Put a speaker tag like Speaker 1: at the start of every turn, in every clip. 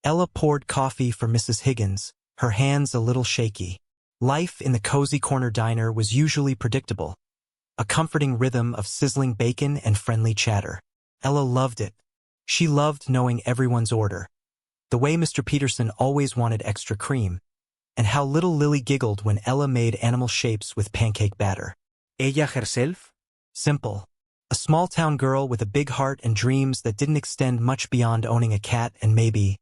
Speaker 1: Ella poured coffee for Mrs. Higgins, her hands a little shaky. Life in the cozy corner diner was usually predictable, a comforting rhythm of sizzling bacon and friendly chatter. Ella loved it. She loved knowing everyone's order, the way Mr. Peterson always wanted extra cream, and how little Lily giggled when Ella made animal shapes with pancake batter.
Speaker 2: Ella herself?
Speaker 1: Simple. A small-town girl with a big heart and dreams that didn't extend much beyond owning a cat and maybe,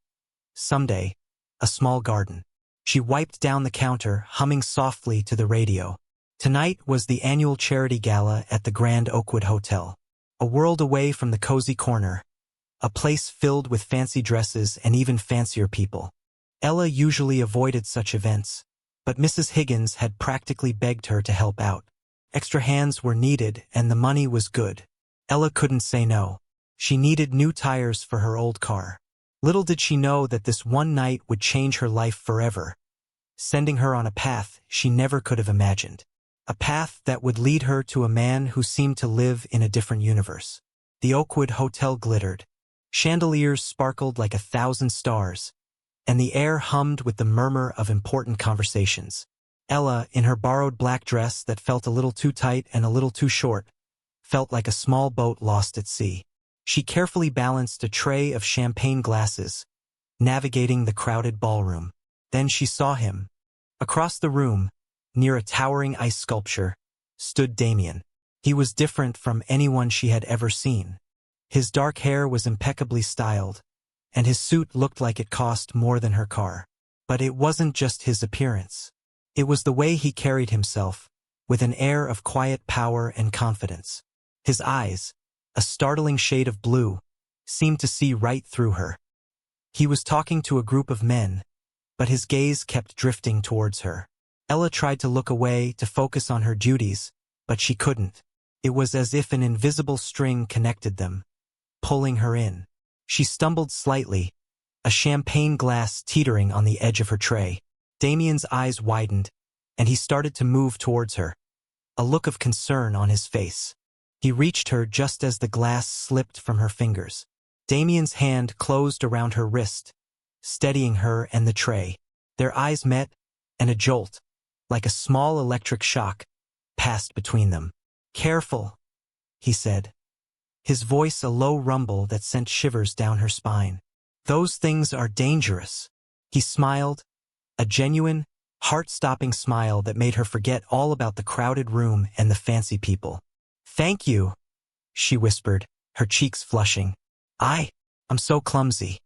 Speaker 1: someday, a small garden. She wiped down the counter, humming softly to the radio. Tonight was the annual charity gala at the Grand Oakwood Hotel. A world away from the cozy corner, a place filled with fancy dresses and even fancier people. Ella usually avoided such events, but Mrs. Higgins had practically begged her to help out. Extra hands were needed and the money was good. Ella couldn't say no. She needed new tires for her old car. Little did she know that this one night would change her life forever, sending her on a path she never could have imagined. A path that would lead her to a man who seemed to live in a different universe. The Oakwood Hotel glittered. Chandeliers sparkled like 1,000 stars, and the air hummed with the murmur of important conversations. Ella, in her borrowed black dress that felt a little too tight and a little too short, felt like a small boat lost at sea. She carefully balanced a tray of champagne glasses, navigating the crowded ballroom. Then she saw him. Across the room, near a towering ice sculpture, stood Damien. He was different from anyone she had ever seen. His dark hair was impeccably styled, and his suit looked like it cost more than her car. But it wasn't just his appearance. It was the way he carried himself, with an air of quiet power and confidence. His eyes, a startling shade of blue, seemed to see right through her. He was talking to a group of men, but his gaze kept drifting towards her. Ella tried to look away to focus on her duties, but she couldn't. It was as if an invisible string connected them, pulling her in. She stumbled slightly, a champagne glass teetering on the edge of her tray. Damien's eyes widened, and he started to move towards her, a look of concern on his face. He reached her just as the glass slipped from her fingers. Damien's hand closed around her wrist, steadying her and the tray. Their eyes met, and a jolt, like a small electric shock, passed between them. "Careful," he said, his voice a low rumble that sent shivers down her spine. "Those things are dangerous." He smiled, a genuine, heart-stopping smile that made her forget all about the crowded room and the fancy people. "Thank you," she whispered, her cheeks flushing. I'm so clumsy."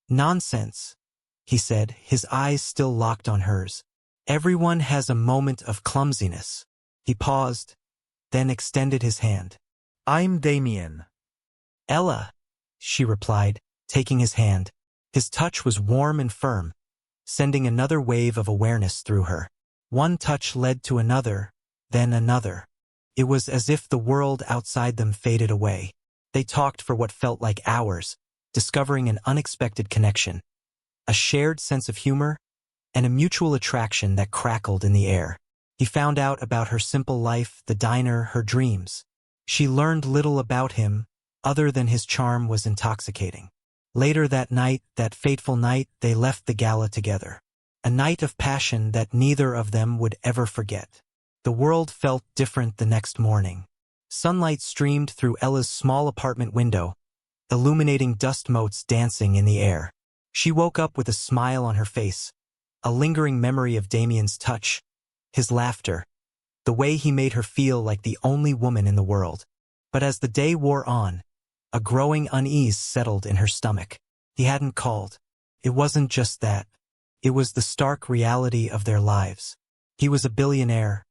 Speaker 1: "Nonsense," he said, his eyes still locked on hers. "Everyone has a moment of clumsiness." He paused, then extended his hand.
Speaker 2: "I'm Damien."
Speaker 1: "Ella," she replied, taking his hand. His touch was warm and firm, sending another wave of awareness through her. One touch led to another, then another. It was as if the world outside them faded away. They talked for what felt like hours, discovering an unexpected connection, a shared sense of humor, and a mutual attraction that crackled in the air. He found out about her simple life, the diner, her dreams. She learned little about him, other than his charm was intoxicating. Later that night, that fateful night, they left the gala together. A night of passion that neither of them would ever forget. The world felt different the next morning. Sunlight streamed through Ella's small apartment window, illuminating dust motes dancing in the air. She woke up with a smile on her face, a lingering memory of Damien's touch, his laughter, the way he made her feel like the only woman in the world. But as the day wore on, a growing unease settled in her stomach. He hadn't called. It wasn't just that. It was the stark reality of their lives. He was a billionaire,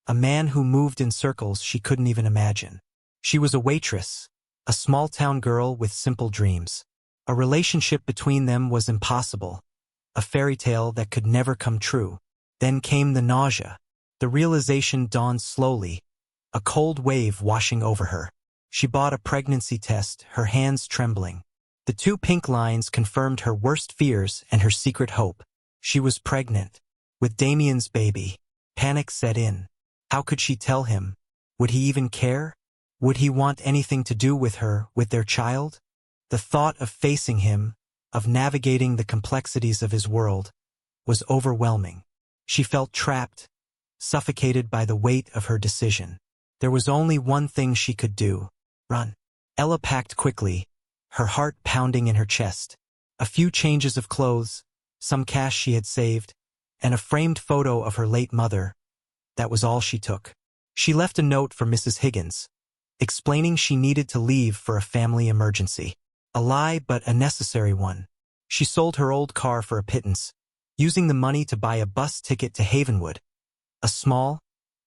Speaker 1: a man who moved in circles she couldn't even imagine. She was a waitress, a small-town girl with simple dreams. A relationship between them was impossible, a fairy tale that could never come true. Then came the nausea. The realization dawned slowly, a cold wave washing over her. She bought a pregnancy test, her hands trembling. The 2 pink lines confirmed her worst fears and her secret hope. She was pregnant, with Damien's baby. Panic set in. How could she tell him? Would he even care? Would he want anything to do with her, with their child? The thought of facing him, of navigating the complexities of his world, was overwhelming. She felt trapped, suffocated by the weight of her decision. There was only one thing she could do: run. Ella packed quickly, her heart pounding in her chest. A few changes of clothes, some cash she had saved, and a framed photo of her late mother. That was all she took. She left a note for Mrs. Higgins, explaining she needed to leave for a family emergency. A lie, but a necessary one. She sold her old car for a pittance, using the money to buy a bus ticket to Havenwood, a small,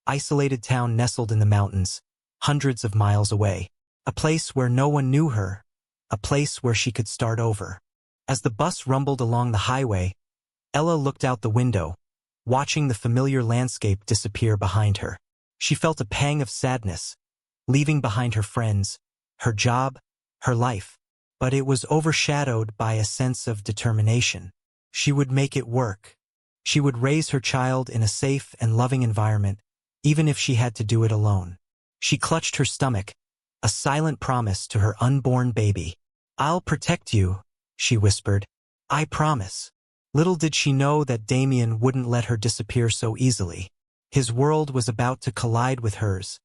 Speaker 1: isolated town nestled in the mountains, hundreds of miles away. A place where no one knew her, a place where she could start over. As the bus rumbled along the highway, Ella looked out the window, watching the familiar landscape disappear behind her. She felt a pang of sadness, leaving behind her friends, her job, her life. But it was overshadowed by a sense of determination. She would make it work. She would raise her child in a safe and loving environment, even if she had to do it alone. She clutched her stomach, a silent promise to her unborn baby. "I'll protect you," she whispered. "I promise." Little did she know that Damien wouldn't let her disappear so easily. His world was about to collide with hers,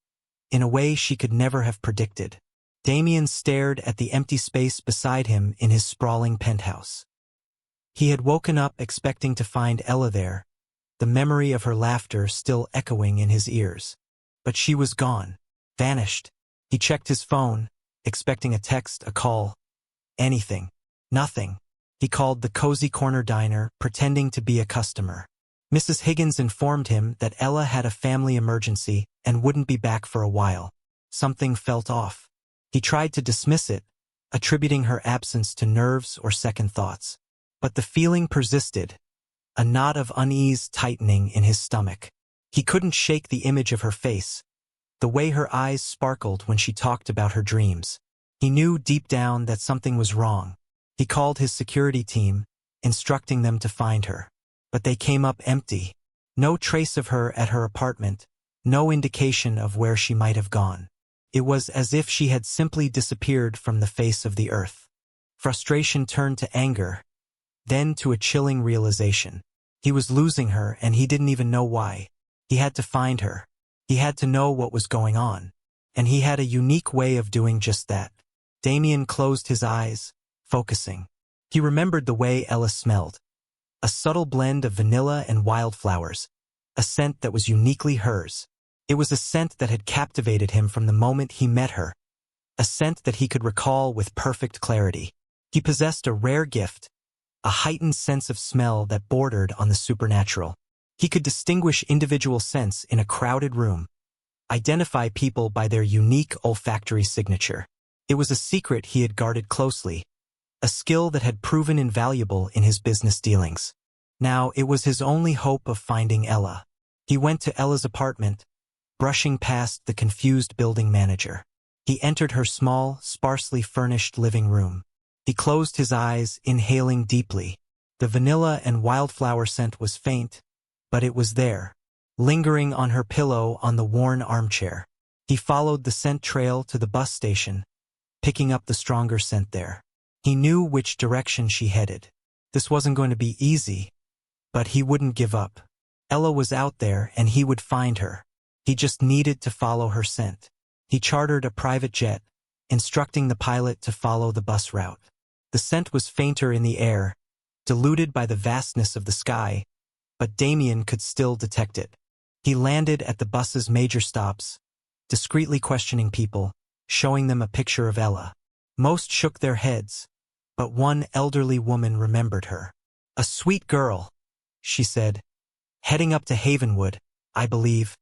Speaker 1: in a way she could never have predicted. Damien stared at the empty space beside him in his sprawling penthouse. He had woken up expecting to find Ella there, the memory of her laughter still echoing in his ears. But she was gone, vanished. He checked his phone, expecting a text, a call, anything. Nothing. He called the Cozy Corner Diner, pretending to be a customer. Mrs. Higgins informed him that Ella had a family emergency and wouldn't be back for a while. Something felt off. He tried to dismiss it, attributing her absence to nerves or second thoughts. But the feeling persisted, a knot of unease tightening in his stomach. He couldn't shake the image of her face, the way her eyes sparkled when she talked about her dreams. He knew deep down that something was wrong. He called his security team, instructing them to find her. But they came up empty. No trace of her at her apartment, no indication of where she might have gone. It was as if she had simply disappeared from the face of the earth. Frustration turned to anger, then to a chilling realization. He was losing her, and he didn't even know why. He had to find her. He had to know what was going on. And he had a unique way of doing just that. Damien closed his eyes, focusing. He remembered the way Ella smelled. A subtle blend of vanilla and wildflowers, a scent that was uniquely hers. It was a scent that had captivated him from the moment he met her, a scent that he could recall with perfect clarity. He possessed a rare gift, a heightened sense of smell that bordered on the supernatural. He could distinguish individual scents in a crowded room, identify people by their unique olfactory signature. It was a secret he had guarded closely, a skill that had proven invaluable in his business dealings. Now it was his only hope of finding Ella. He went to Ella's apartment, brushing past the confused building manager. He entered her small, sparsely furnished living room. He closed his eyes, inhaling deeply. The vanilla and wildflower scent was faint, but it was there, lingering on her pillow on the worn armchair. He followed the scent trail to the bus station, picking up the stronger scent there. He knew which direction she headed. This wasn't going to be easy, but he wouldn't give up. Ella was out there, and he would find her. He just needed to follow her scent. He chartered a private jet, instructing the pilot to follow the bus route. The scent was fainter in the air, diluted by the vastness of the sky, but Damien could still detect it. He landed at the bus's major stops, discreetly questioning people, showing them a picture of Ella. Most shook their heads, but one elderly woman remembered her. "A sweet girl," she said. "Heading up to Havenwood, I believe."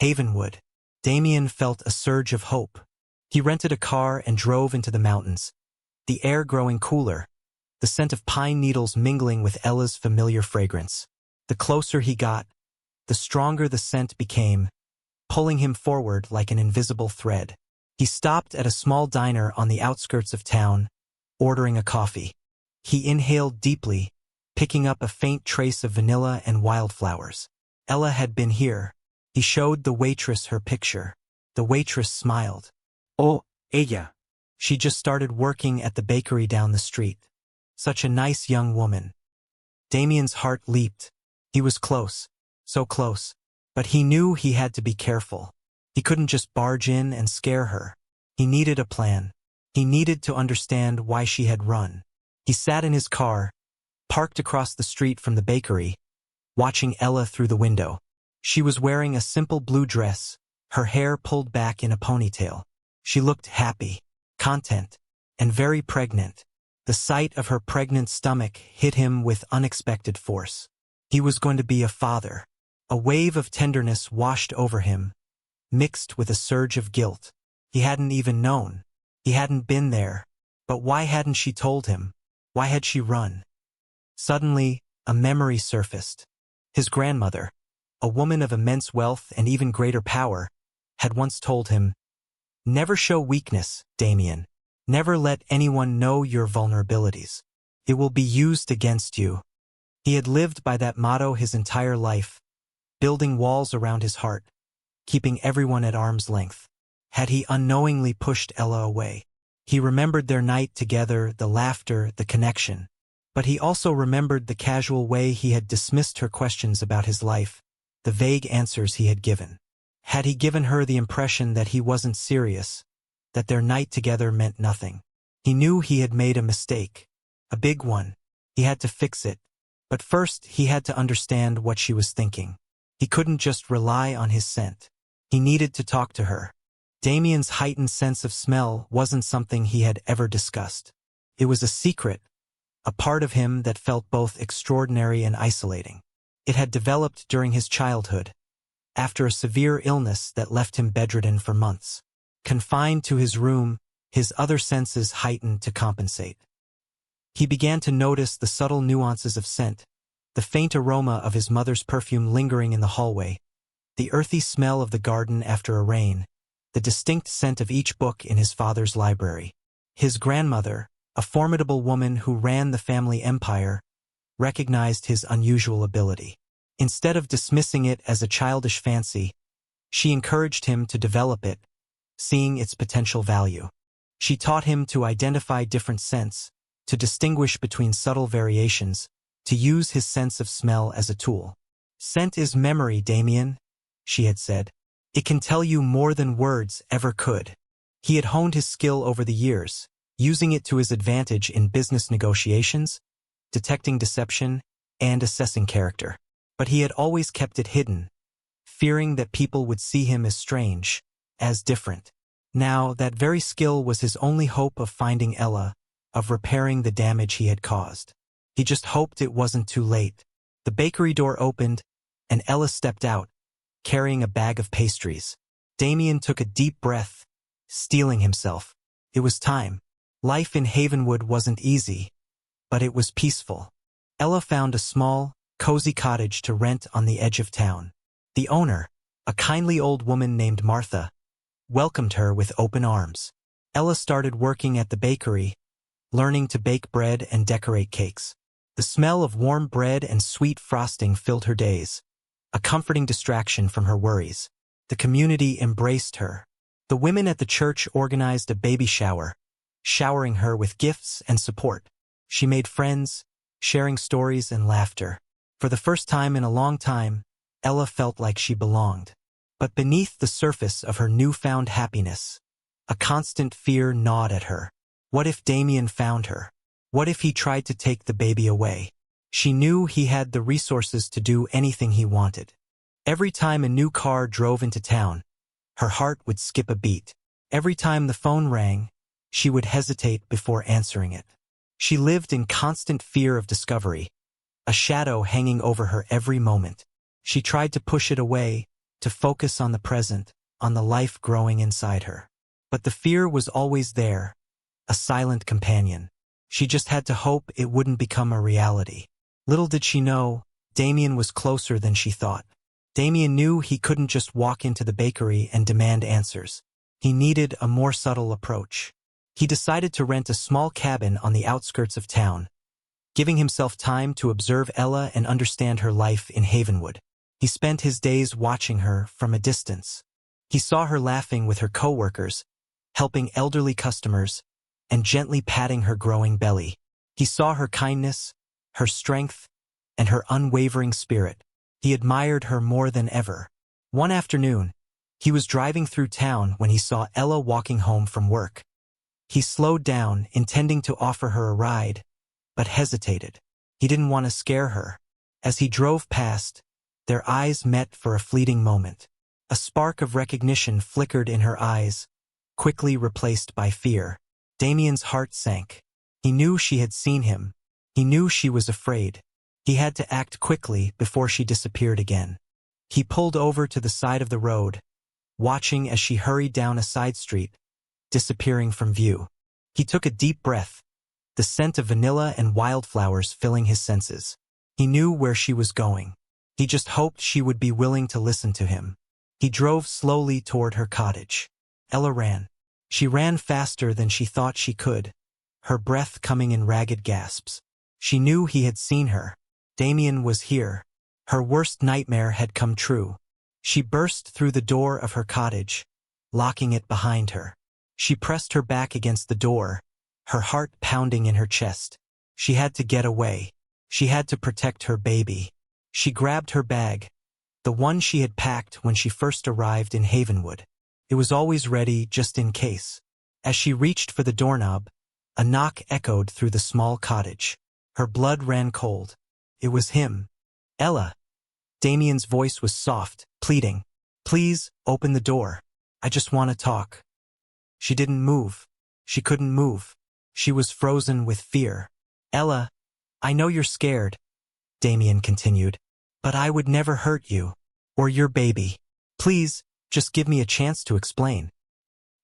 Speaker 1: Havenwood. Damien felt a surge of hope. He rented a car and drove into the mountains, the air growing cooler, the scent of pine needles mingling with Ella's familiar fragrance. The closer he got, the stronger the scent became, pulling him forward like an invisible thread. He stopped at a small diner on the outskirts of town, ordering a coffee. He inhaled deeply, picking up a faint trace of vanilla and wildflowers. Ella had been here. He showed the waitress her picture. The waitress smiled.
Speaker 2: Oh, ella.
Speaker 1: She just started working at the bakery down the street. Such a nice young woman. Damien's heart leaped. He was close, so close, but he knew he had to be careful. He couldn't just barge in and scare her. He needed a plan. He needed to understand why she had run. He sat in his car, parked across the street from the bakery, watching Ella through the window. She was wearing a simple blue dress, her hair pulled back in a ponytail. She looked happy, content, and very pregnant. The sight of her pregnant stomach hit him with unexpected force. He was going to be a father. A wave of tenderness washed over him, mixed with a surge of guilt. He hadn't even known. He hadn't been there. But why hadn't she told him? Why had she run? Suddenly, a memory surfaced. His grandmother, a woman of immense wealth and even greater power, had once told him, "Never show weakness, Damien. Never let anyone know your vulnerabilities. It will be used against you." He had lived by that motto his entire life, building walls around his heart, keeping everyone at arm's length. Had he unknowingly pushed Ella away? He remembered their night together, the laughter, the connection. But he also remembered the casual way he had dismissed her questions about his life, the vague answers he had given. Had he given her the impression that he wasn't serious, that their night together meant nothing? He knew he had made a mistake, a big one. He had to fix it. But first, he had to understand what she was thinking. He couldn't just rely on his scent. He needed to talk to her. Damien's heightened sense of smell wasn't something he had ever discussed. It was a secret, a part of him that felt both extraordinary and isolating. It had developed during his childhood, after a severe illness that left him bedridden for months. Confined to his room, his other senses heightened to compensate. He began to notice the subtle nuances of scent, the faint aroma of his mother's perfume lingering in the hallway, the earthy smell of the garden after a rain, the distinct scent of each book in his father's library. His grandmother, a formidable woman who ran the family empire, recognized his unusual ability. Instead of dismissing it as a childish fancy, she encouraged him to develop it, seeing its potential value. She taught him to identify different scents, to distinguish between subtle variations, to use his sense of smell as a tool. "Scent is memory, Damien," she had said. "It can tell you more than words ever could." He had honed his skill over the years, using it to his advantage in business negotiations, detecting deception, and assessing character. But he had always kept it hidden, fearing that people would see him as strange, as different. Now, that very skill was his only hope of finding Ella, of repairing the damage he had caused. He just hoped it wasn't too late. The bakery door opened, and Ella stepped out, carrying a bag of pastries. Damien took a deep breath, steeling himself. It was time. Life in Havenwood wasn't easy, but it was peaceful. Ella found a small, cozy cottage to rent on the edge of town. The owner, a kindly old woman named Martha, welcomed her with open arms. Ella started working at the bakery, learning to bake bread and decorate cakes. The smell of warm bread and sweet frosting filled her days, a comforting distraction from her worries. The community embraced her. The women at the church organized a baby shower, showering her with gifts and support. She made friends, sharing stories and laughter. For the first time in a long time, Ella felt like she belonged. But beneath the surface of her newfound happiness, a constant fear gnawed at her. What if Damien found her? What if he tried to take the baby away? She knew he had the resources to do anything he wanted. Every time a new car drove into town, her heart would skip a beat. Every time the phone rang, she would hesitate before answering it. She lived in constant fear of discovery, a shadow hanging over her every moment. She tried to push it away, to focus on the present, on the life growing inside her. But the fear was always there, a silent companion. She just had to hope it wouldn't become a reality. Little did she know, Damien was closer than she thought. Damien knew he couldn't just walk into the bakery and demand answers. He needed a more subtle approach. He decided to rent a small cabin on the outskirts of town, giving himself time to observe Ella and understand her life in Havenwood. He spent his days watching her from a distance. He saw her laughing with her coworkers, helping elderly customers, and gently patting her growing belly. He saw her kindness, her strength, and her unwavering spirit. He admired her more than ever. One afternoon, he was driving through town when he saw Ella walking home from work. He slowed down, intending to offer her a ride, but hesitated. He didn't want to scare her. As he drove past, their eyes met for a fleeting moment. A spark of recognition flickered in her eyes, quickly replaced by fear. Damien's heart sank. He knew she had seen him. He knew she was afraid. He had to act quickly before she disappeared again. He pulled over to the side of the road, watching as she hurried down a side street, disappearing from view. He took a deep breath, the scent of vanilla and wildflowers filling his senses. He knew where she was going. He just hoped she would be willing to listen to him. He drove slowly toward her cottage. Ella ran. She ran faster than she thought she could, her breath coming in ragged gasps. She knew he had seen her. Damien was here. Her worst nightmare had come true. She burst through the door of her cottage, locking it behind her. She pressed her back against the door, her heart pounding in her chest. She had to get away. She had to protect her baby. She grabbed her bag, the one she had packed when she first arrived in Havenwood. It was always ready just in case. As she reached for the doorknob, a knock echoed through the small cottage. Her blood ran cold. It was him. Ella. Damien's voice was soft, pleading. Please, open the door. I just want to talk. She didn't move. She couldn't move. She was frozen with fear. Ella, I know you're scared, Damien continued, but I would never hurt you, or your baby. Please, just give me a chance to explain.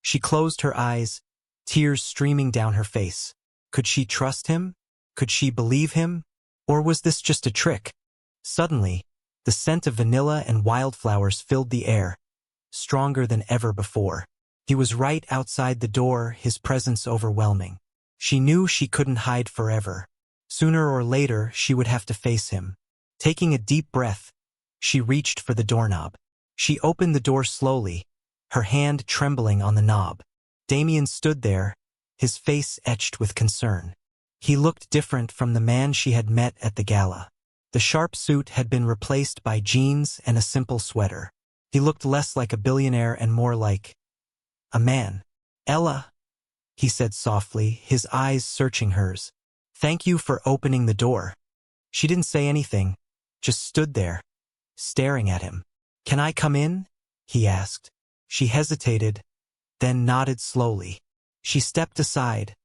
Speaker 1: She closed her eyes, tears streaming down her face. Could she trust him? Could she believe him? Or was this just a trick? Suddenly, the scent of vanilla and wildflowers filled the air, stronger than ever before. He was right outside the door, his presence overwhelming. She knew she couldn't hide forever. Sooner or later, she would have to face him. Taking a deep breath, she reached for the doorknob. She opened the door slowly, her hand trembling on the knob. Damien stood there, his face etched with concern. He looked different from the man she had met at the gala. The sharp suit had been replaced by jeans and a simple sweater. He looked less like a billionaire and more like a man. Ella, he said softly, his eyes searching hers. Thank you for opening the door. She didn't say anything, just stood there, staring at him. Can I come in? He asked. She hesitated, then nodded slowly. She stepped aside,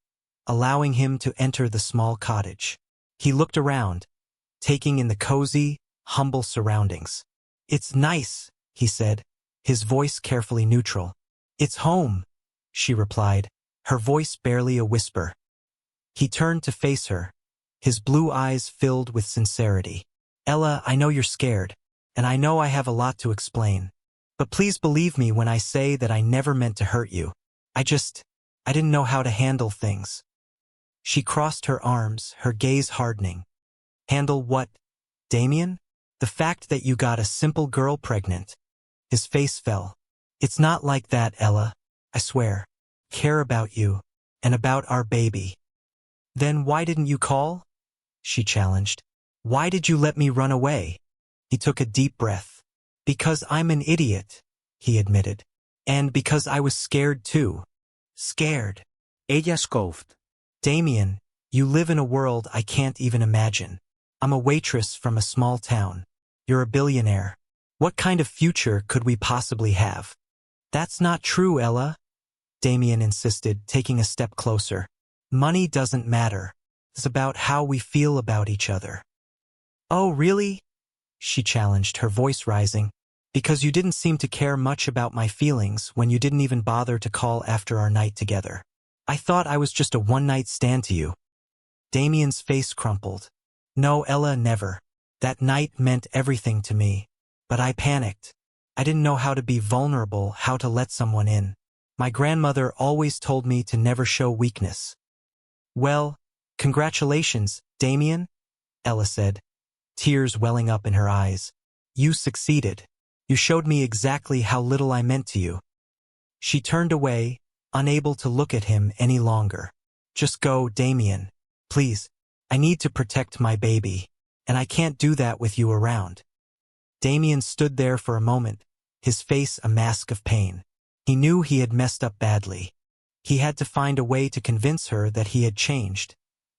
Speaker 1: allowing him to enter the small cottage. He looked around, taking in the cozy, humble surroundings. It's nice, he said, his voice carefully neutral. It's home, she replied, her voice barely a whisper. He turned to face her, his blue eyes filled with sincerity. Ella, I know you're scared, and I know I have a lot to explain. But please believe me when I say that I never meant to hurt you. I didn't know how to handle things. She crossed her arms, her gaze hardening. Handle what, Damien? The fact that you got a simple girl pregnant. His face fell. It's not like that, Ella. I swear. Care about you, and about our baby. Then why didn't you call? She challenged. Why did you let me run away? He took a deep breath. Because I'm an idiot, he admitted. And because I was scared too. Scared.
Speaker 2: Ella scoffed.
Speaker 1: Damien, you live in a world I can't even imagine. I'm a waitress from a small town. You're a billionaire. What kind of future could we possibly have? That's not true, Ella, Damien insisted, taking a step closer. Money doesn't matter. It's about how we feel about each other. Oh, really? She challenged, her voice rising. Because you didn't seem to care much about my feelings when you didn't even bother to call after our night together. I thought I was just a one-night stand to you. Damien's face crumpled. No, Ella, never. That night meant everything to me. But I panicked. I didn't know how to be vulnerable, how to let someone in. My grandmother always told me to never show weakness. Well, congratulations, Damien, Ella said, tears welling up in her eyes. You succeeded. You showed me exactly how little I meant to you. She turned away, unable to look at him any longer. Just go, Damien. Please. I need to protect my baby, and I can't do that with you around. Damien stood there for a moment, his face a mask of pain. He knew he had messed up badly. He had to find a way to convince her that he had changed,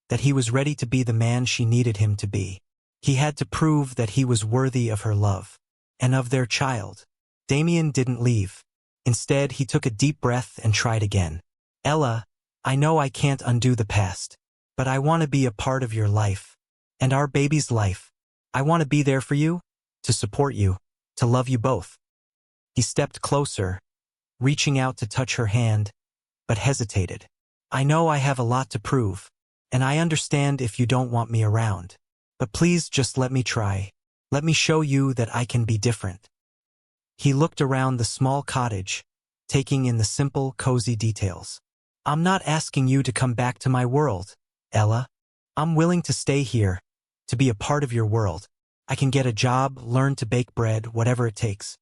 Speaker 1: that he was ready to be the man she needed him to be. He had to prove that he was worthy of her love, and of their child. Damien didn't leave. Instead, he took a deep breath and tried again. Ella, I know I can't undo the past, but I want to be a part of your life, and our baby's life. I want to be there for you, to support you, to love you both. He stepped closer, reaching out to touch her hand, but hesitated. I know I have a lot to prove, and I understand if you don't want me around. But please just let me try. Let me show you that I can be different. He looked around the small cottage, taking in the simple, cozy details. I'm not asking you to come back to my world, Ella. I'm willing to stay here, to be a part of your world. I can get a job, learn to bake bread, whatever it takes.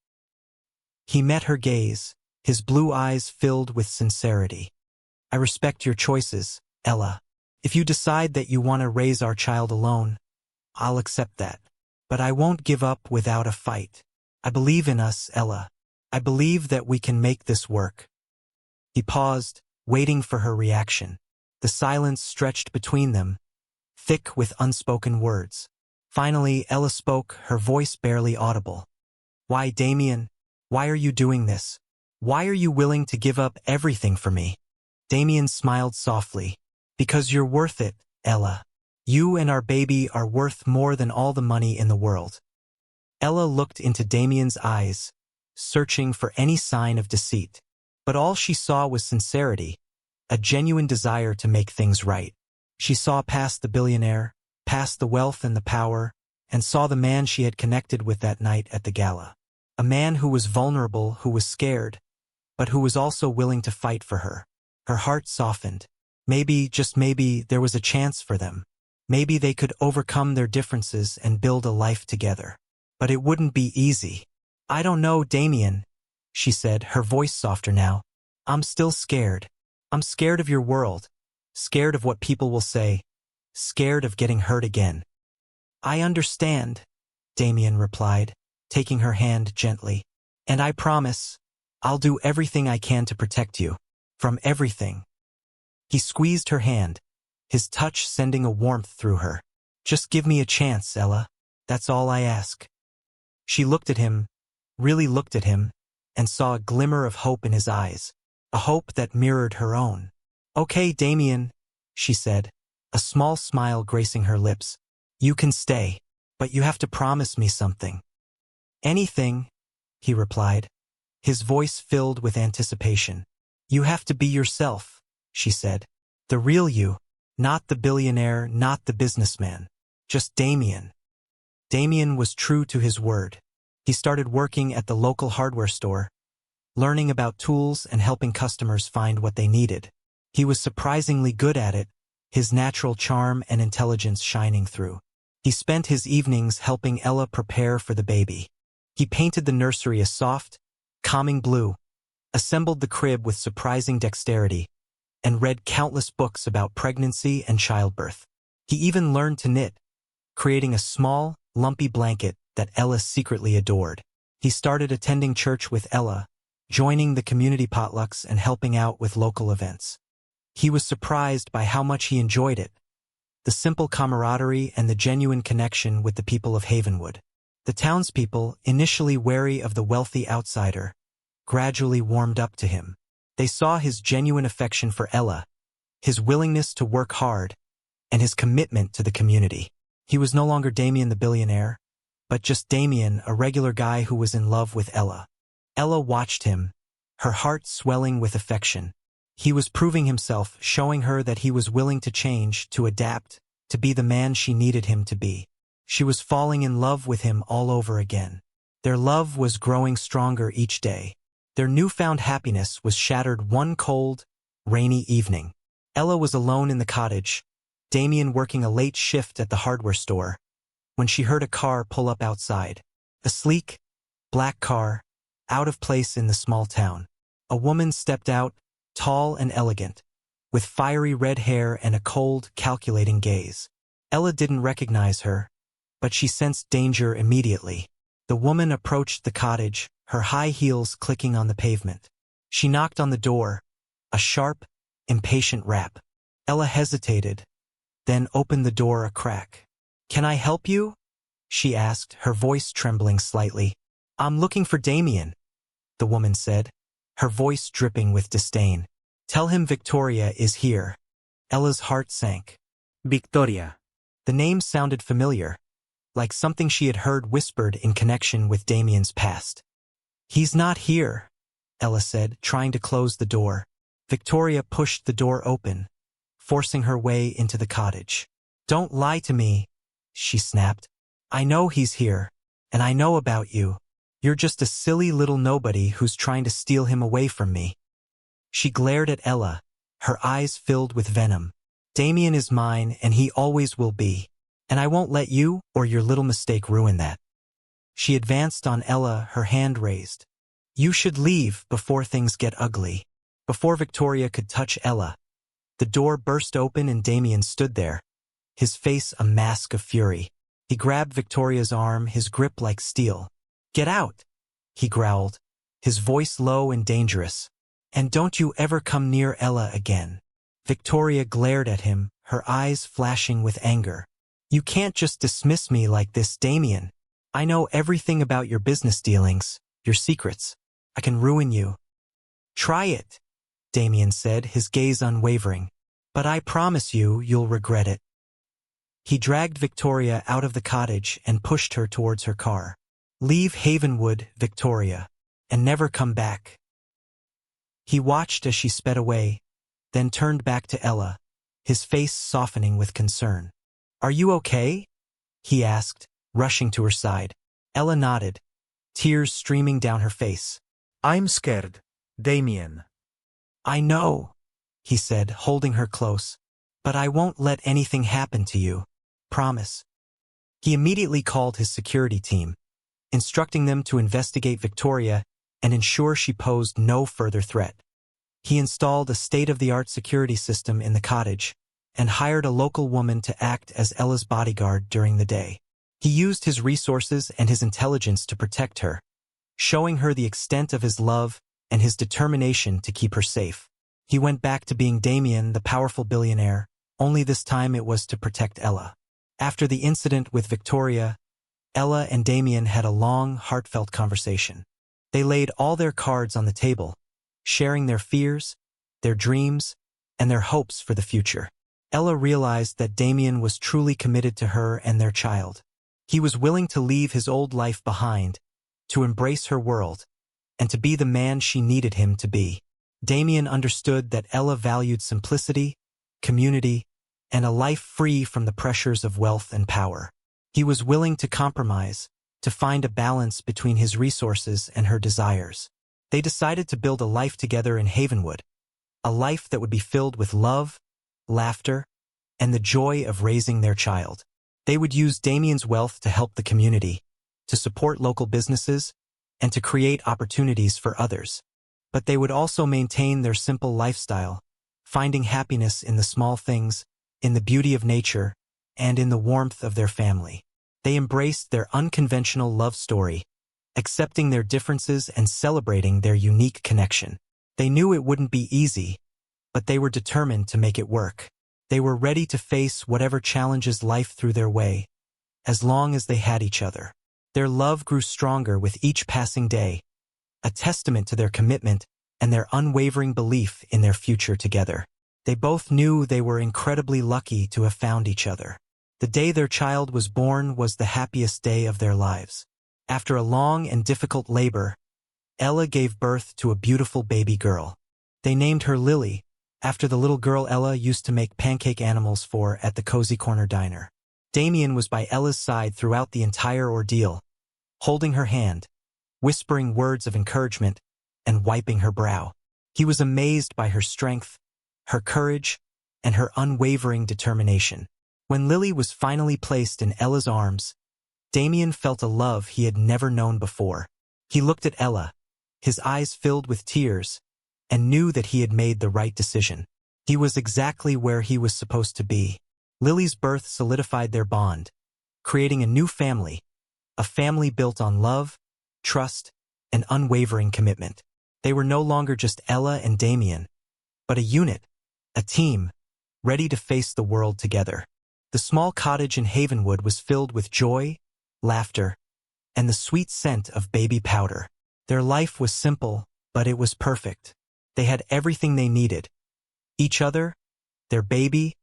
Speaker 1: He met her gaze, his blue eyes filled with sincerity. I respect your choices, Ella. If you decide that you want to raise our child alone, I'll accept that. But I won't give up without a fight. I believe in us, Ella. I believe that we can make this work. He paused, waiting for her reaction. The silence stretched between them, thick with unspoken words. Finally, Ella spoke, her voice barely audible. Why, Damien? Why are you doing this? Why are you willing to give up everything for me? Damien smiled softly. Because you're worth it, Ella. You and our baby are worth more than all the money in the world. Ella looked into Damien's eyes, searching for any sign of deceit. But all she saw was sincerity, a genuine desire to make things right. She saw past the billionaire, past the wealth and the power, and saw the man she had connected with that night at the gala. A man who was vulnerable, who was scared, but who was also willing to fight for her. Her heart softened. Maybe, just maybe, there was a chance for them. Maybe they could overcome their differences and build a life together. But it wouldn't be easy. I don't know, Damien, she said, her voice softer now. I'm still scared. I'm scared of your world, scared of what people will say, scared of getting hurt again. I understand, Damien replied, taking her hand gently. And I promise, I'll do everything I can to protect you. From everything. He squeezed her hand, his touch sending a warmth through her. Just give me a chance, Ella. That's all I ask. She looked at him, really looked at him, and saw a glimmer of hope in his eyes, a hope that mirrored her own. Okay, Damien, she said, a small smile gracing her lips. You can stay, but you have to promise me something. Anything, he replied, his voice filled with anticipation. You have to be yourself, she said. The real you, not the billionaire, not the businessman. Just Damien. Damien was true to his word. He started working at the local hardware store, learning about tools and helping customers find what they needed. He was surprisingly good at it, his natural charm and intelligence shining through. He spent his evenings helping Ella prepare for the baby. He painted the nursery a soft, calming blue, assembled the crib with surprising dexterity, and read countless books about pregnancy and childbirth. He even learned to knit, creating a small, lumpy blanket that Ella secretly adored. He started attending church with Ella, joining the community potlucks and helping out with local events. He was surprised by how much he enjoyed it, the simple camaraderie and the genuine connection with the people of Havenwood. The townspeople, initially wary of the wealthy outsider, gradually warmed up to him. They saw his genuine affection for Ella, his willingness to work hard, and his commitment to the community. He was no longer Damien the billionaire, but just Damien, a regular guy who was in love with Ella. Ella watched him, her heart swelling with affection. He was proving himself, showing her that he was willing to change, to adapt, to be the man she needed him to be. She was falling in love with him all over again. Their love was growing stronger each day. Their newfound happiness was shattered one cold, rainy evening. Ella was alone in the cottage, Damien working a late shift at the hardware store, when she heard a car pull up outside. A sleek, black car, out of place in the small town. A woman stepped out, tall and elegant, with fiery red hair and a cold, calculating gaze. Ella didn't recognize her, but she sensed danger immediately. The woman approached the cottage, her high heels clicking on the pavement. She knocked on the door, a sharp, impatient rap. Ella hesitated, then opened the door a crack. "Can I help you?" she asked, her voice trembling slightly. "I'm looking for Damien," the woman said, her voice dripping with disdain. "Tell him Victoria is here." Ella's heart sank.
Speaker 2: Victoria.
Speaker 1: The name sounded familiar, like something she had heard whispered in connection with Damien's past. "He's not here," Ella said, trying to close the door. Victoria pushed the door open, forcing her way into the cottage. "Don't lie to me," she snapped. "I know he's here, and I know about you. You're just a silly little nobody who's trying to steal him away from me." She glared at Ella, her eyes filled with venom. "Damien is mine, and he always will be. And I won't let you or your little mistake ruin that." She advanced on Ella, her hand raised. "You should leave before things get ugly." Before Victoria could touch Ella, the door burst open and Damien stood there, his face a mask of fury. He grabbed Victoria's arm, his grip like steel. "Get out," he growled, his voice low and dangerous. "And don't you ever come near Ella again." Victoria glared at him, her eyes flashing with anger. "You can't just dismiss me like this, Damien. I know everything about your business dealings, your secrets. I can ruin you." "Try it," Damien said, his gaze unwavering. "But I promise you, you'll regret it." He dragged Victoria out of the cottage and pushed her towards her car. "Leave Havenwood, Victoria, and never come back." He watched as she sped away, then turned back to Ella, his face softening with concern. "Are you okay?" he asked, rushing to her side. Ella nodded, tears streaming down her face.
Speaker 2: I'm scared, Damien.
Speaker 1: "I know," he said, holding her close, "but I won't let anything happen to you. Promise." He immediately called his security team, instructing them to investigate Victoria and ensure she posed no further threat. He installed a state-of-the-art security system in the cottage and hired a local woman to act as Ella's bodyguard during the day. He used his resources and his intelligence to protect her, showing her the extent of his love and his determination to keep her safe. He went back to being Damien, the powerful billionaire, only this time it was to protect Ella. After the incident with Victoria, Ella and Damien had a long, heartfelt conversation. They laid all their cards on the table, sharing their fears, their dreams, and their hopes for the future. Ella realized that Damien was truly committed to her and their child. He was willing to leave his old life behind, to embrace her world, and to be the man she needed him to be. Damien understood that Ella valued simplicity, community, and a life free from the pressures of wealth and power. He was willing to compromise, to find a balance between his resources and her desires. They decided to build a life together in Havenwood, a life that would be filled with love, laughter, and the joy of raising their child. They would use Damien's wealth to help the community, to support local businesses, and to create opportunities for others. But they would also maintain their simple lifestyle, finding happiness in the small things, in the beauty of nature, and in the warmth of their family. They embraced their unconventional love story, accepting their differences and celebrating their unique connection. They knew it wouldn't be easy, but they were determined to make it work. They were ready to face whatever challenges life threw their way, as long as they had each other. Their love grew stronger with each passing day, a testament to their commitment and their unwavering belief in their future together. They both knew they were incredibly lucky to have found each other. The day their child was born was the happiest day of their lives. After a long and difficult labor, Ella gave birth to a beautiful baby girl. They named her Lily, after the little girl Ella used to make pancake animals for at the Cozy Corner Diner. Damien was by Ella's side throughout the entire ordeal, holding her hand, whispering words of encouragement, and wiping her brow. He was amazed by her strength, her courage, and her unwavering determination. When Lily was finally placed in Ella's arms, Damien felt a love he had never known before. He looked at Ella, his eyes filled with tears, and knew that he had made the right decision. He was exactly where he was supposed to be. Lily's birth solidified their bond, creating a new family, a family built on love, trust, and unwavering commitment. They were no longer just Ella and Damien, but a unit, a team, ready to face the world together. The small cottage in Havenwood was filled with joy, laughter, and the sweet scent of baby powder. Their life was simple, but it was perfect. They had everything they needed: each other, their baby,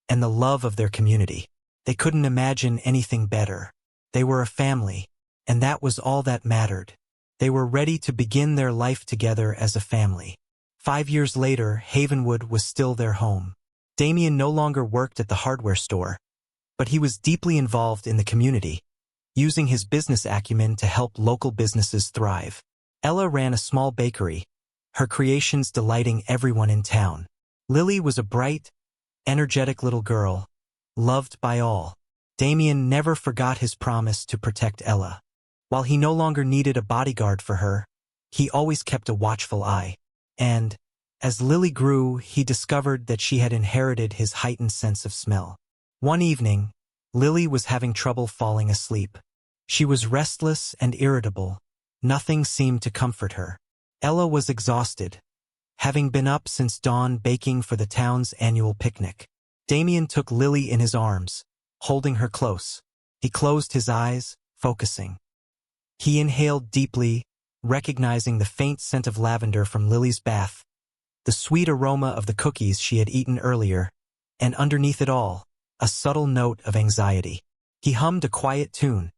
Speaker 1: and the love of their community. They couldn't imagine anything better. They were a family, and that was all that mattered. They were ready to begin their life together as a family. 5 years later, Havenwood was still their home. Damien no longer worked at the hardware store, but he was deeply involved in the community, using his business acumen to help local businesses thrive. Ella ran a small bakery, her creations delighting everyone in town. Lily was a bright, energetic little girl, loved by all. Damien never forgot his promise to protect Ella. While he no longer needed a bodyguard for her, he always kept a watchful eye. And, as Lily grew, he discovered that she had inherited his heightened sense of smell. One evening, Lily was having trouble falling asleep. She was restless and irritable. Nothing seemed to comfort her. Ella was exhausted, having been up since dawn baking for the town's annual picnic. Damien took Lily in his arms, holding her close. He closed his eyes, focusing. He inhaled deeply, recognizing the faint scent of lavender from Lily's bath, the sweet aroma of the cookies she had eaten earlier, and underneath it all, a subtle note of anxiety. He hummed a quiet tune,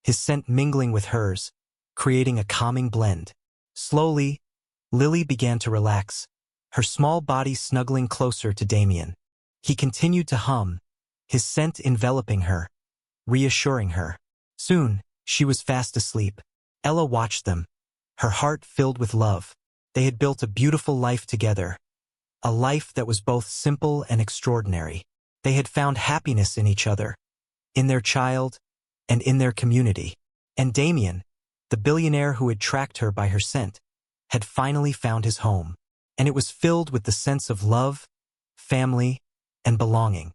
Speaker 1: his scent mingling with hers, creating a calming blend. Slowly, Lily began to relax, her small body snuggling closer to Damien. He continued to hum, his scent enveloping her, reassuring her. Soon, she was fast asleep. Ella watched them, her heart filled with love. They had built a beautiful life together, a life that was both simple and extraordinary. They had found happiness in each other, in their child, and in their community. And Damien, the billionaire who had tracked her by her scent, had finally found his home, and it was filled with the sense of love, family, and belonging.